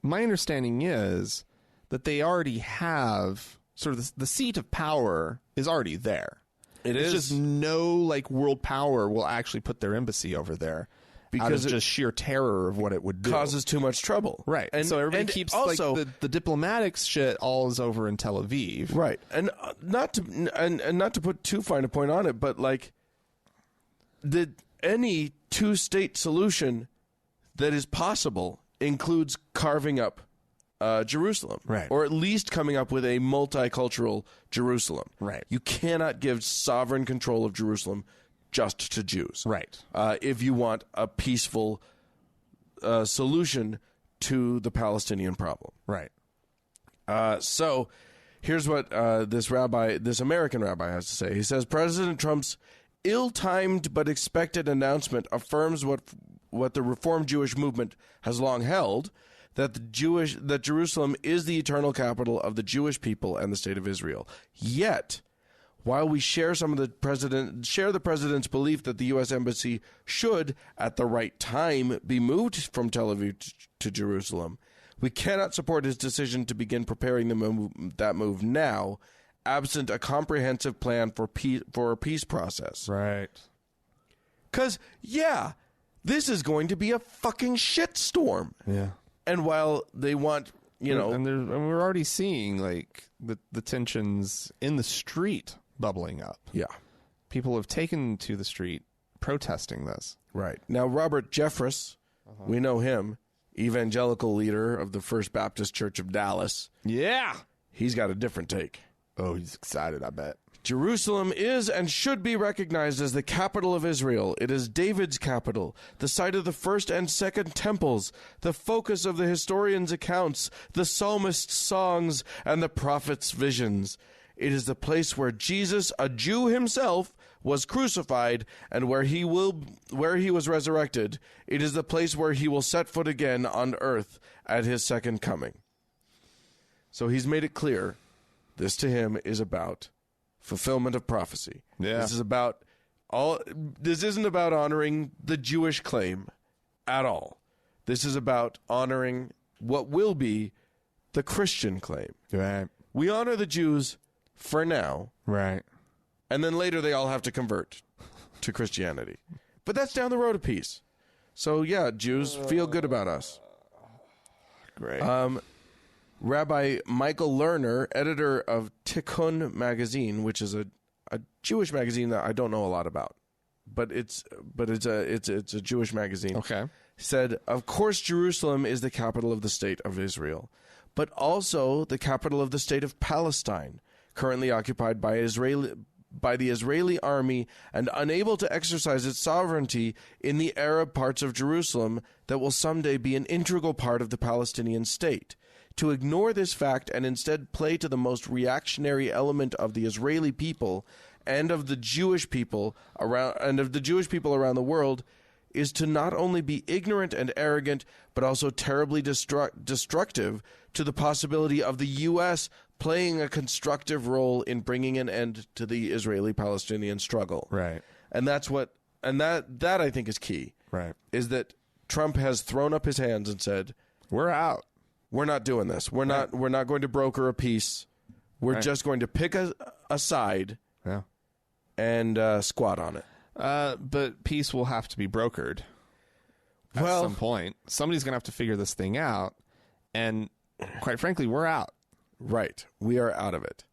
A: my understanding is that they already have sort of the seat of power is already there. It's just no world power will actually put their embassy over there because of just sheer terror of what it would do.
B: Causes too much trouble.
A: Right. And so everybody keeps also, the diplomatic shit all is over in Tel Aviv.
B: Right. And not to put too fine a point on it, but any two-state solution that is possible includes carving up Jerusalem,
A: right,
B: or at least coming up with a multicultural Jerusalem.
A: Right.
B: You cannot give sovereign control of Jerusalem just to Jews.
A: Right.
B: If you want a peaceful solution to the Palestinian problem.
A: Right.
B: So here's what this American rabbi has to say. He says, President Trump's ill-timed but expected announcement affirms what the Reform Jewish movement has long held, that Jerusalem is the eternal capital of the Jewish people and the state of Israel. Yet, while we share the president's belief that the U.S. embassy should, at the right time, be moved from Tel Aviv to Jerusalem, we cannot support his decision to begin preparing that move now, absent a comprehensive plan for a peace process.
A: Right.
B: Because, this is going to be a fucking shitstorm.
A: Yeah.
B: And while they want,
A: and we're already seeing the tensions in the street bubbling up.
B: Yeah,
A: people have taken to the street protesting this.
B: Right now, Robert Jeffress, we know him, evangelical leader of the First Baptist Church of Dallas.
A: Yeah,
B: he's got a different take.
A: Oh, he's excited, I bet.
B: Jerusalem is and should be recognized as the capital of Israel. It is David's capital, the site of the first and second temples, the focus of the historians' accounts, the psalmist's songs, and the prophet's visions. It is the place where Jesus, a Jew himself, was crucified, and where he was resurrected. It is the place where he will set foot again on earth at his second coming. So he's made it clear, this to him is about fulfillment of prophecy.
A: Yeah.
B: This isn't about honoring the Jewish claim at all. This is about honoring what will be the Christian claim.
A: Right.
B: We honor the Jews for now.
A: Right.
B: And then later they all have to convert to Christianity. But that's down the road a piece. So Jews, feel good about us.
A: Great.
B: Rabbi Michael Lerner, editor of Tikkun magazine, which is a Jewish magazine that I don't know a lot about, but it's a Jewish magazine.
A: Okay.
B: Said, of course, Jerusalem is the capital of the state of Israel, but also the capital of the state of Palestine, currently occupied by the Israeli army and unable to exercise its sovereignty in the Arab parts of Jerusalem that will someday be an integral part of the Palestinian state. To ignore this fact and instead play to the most reactionary element of the Israeli people and of the Jewish people around the world is to not only be ignorant and arrogant, but also terribly destructive to the possibility of the U.S. playing a constructive role in bringing an end to the Israeli-Palestinian struggle.
A: Right.
B: And that I think is key.
A: Right.
B: Is that Trump has thrown up his hands and said,
A: we're out.
B: we're not doing this. We're not going to broker a peace. We're just going to pick a side and squat on it.
A: But peace will have to be brokered at some point. Somebody's going to have to figure this thing out. And quite frankly, we're out.
B: Right. We are out of it.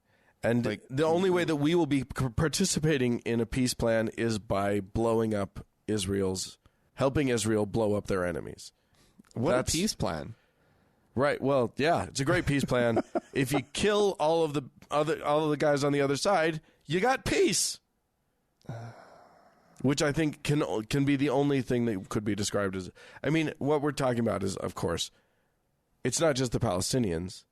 B: And the only way that we will be participating in a peace plan is by blowing up helping Israel blow up their enemies.
A: That's a peace plan.
B: Right. Well, yeah, it's a great peace plan. If you kill all of the guys on the other side, you got peace. Which I think can be the only thing that could be described as. I mean, what we're talking about is, of course, it's not just the Palestinians.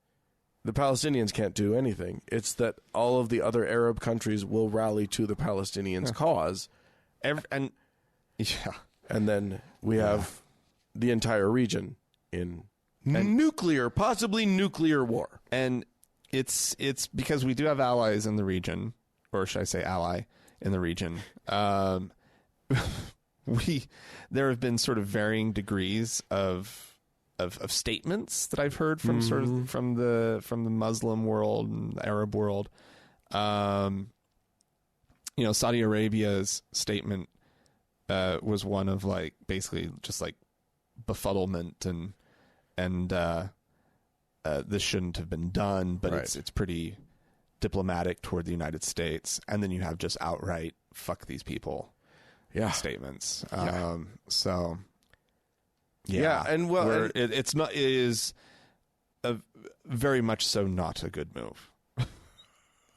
B: The Palestinians can't do anything. It's that all of the other Arab countries will rally to the Palestinians' cause. And then we have the entire region in possibly nuclear war.
A: And it's because we do have allies in the region, or should I say ally in the region. There have been sort of varying degrees of statements that I've heard from sort of from the Muslim world and the Arab world. Saudi Arabia's statement was one of like basically just like befuddlement and this shouldn't have been done, but it's pretty diplomatic toward the United States. And then you have just outright fuck these people statements. So.
B: Yeah, and well,
A: it is very much so not a good move.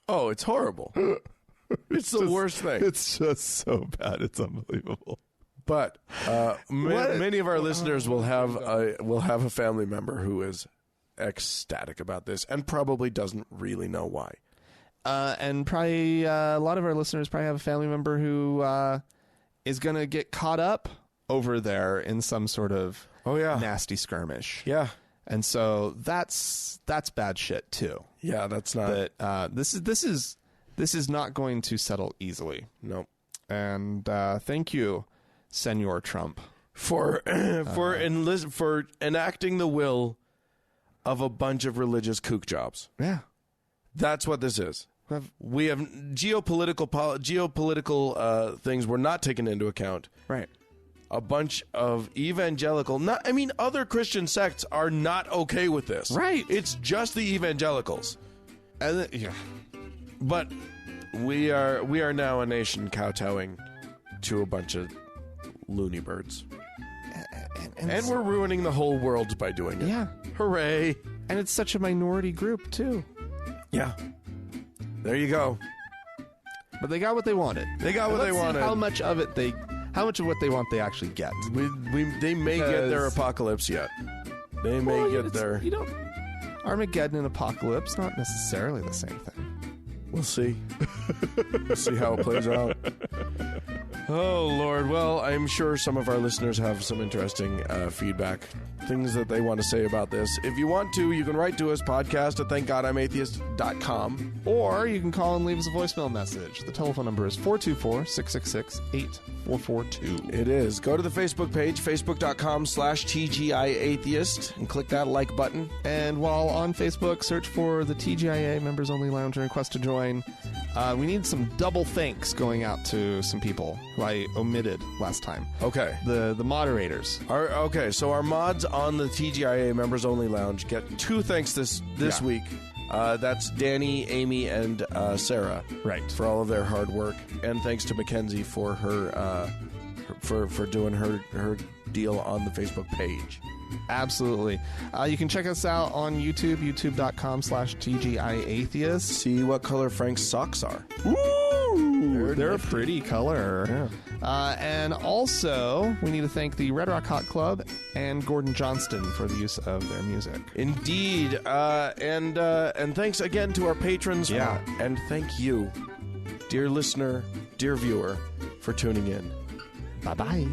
B: Oh, it's horrible. It's the worst thing.
A: It's just so bad. It's unbelievable.
B: But many of our listeners will have a family member who is ecstatic about this and probably doesn't really know why.
A: And probably a lot of our listeners probably have a family member who is going to get caught up over there in some sort of nasty skirmish.
B: Yeah.
A: And so that's bad shit too.
B: Yeah, that's not.
A: But this is not going to settle easily.
B: Nope.
A: And thank you, Senor Trump,
B: for enacting the will of a bunch of religious kook jobs.
A: Yeah.
B: That's what this is. We have geopolitical things were not taken into account.
A: Right.
B: A bunch of other Christian sects are not okay with this.
A: Right.
B: It's just the evangelicals. But we are now a nation kowtowing to a bunch of loony birds. And we're ruining the whole world by doing it.
A: Yeah.
B: Hooray.
A: And it's such a minority group, too.
B: Yeah. There you go.
A: But they got what they wanted. How much of what they want they actually get.
B: They may get their apocalypse yet. They may get their...
A: Armageddon and apocalypse, not necessarily the same thing.
B: We'll see. We'll see how it plays out. Oh, Lord. Well, I'm sure some of our listeners have some interesting feedback, things that they want to say about this. If you want to, you can write to us, podcast@thankgodimatheist.com.
A: Or you can call and leave us a voicemail message. The telephone number is 424-666-8442.
B: It is. Go to the Facebook page, facebook.com/TGIAtheist, and click that like button.
A: And while on Facebook, search for the TGIA Members Only Lounge and request to join. We need some double thanks going out to some people who I omitted last time.
B: Okay.
A: The moderators.
B: So our mods on the TGIA Members Only Lounge get two thanks this week. That's Danny, Amy, and Sarah.
A: Right.
B: For all of their hard work. And thanks to Mackenzie for her for doing her deal on the Facebook page.
A: Absolutely. You can check us out on YouTube, youtube.com/TGIAtheist.
B: See what color Frank's socks are.
A: Ooh, they're a pretty color. Yeah. And also, we need to thank the Red Rock Hot Club and Gordon Johnston for the use of their music.
B: Indeed. And thanks again to our patrons.
A: Yeah.
B: And thank you, dear listener, dear viewer, for tuning in.
A: Bye-bye.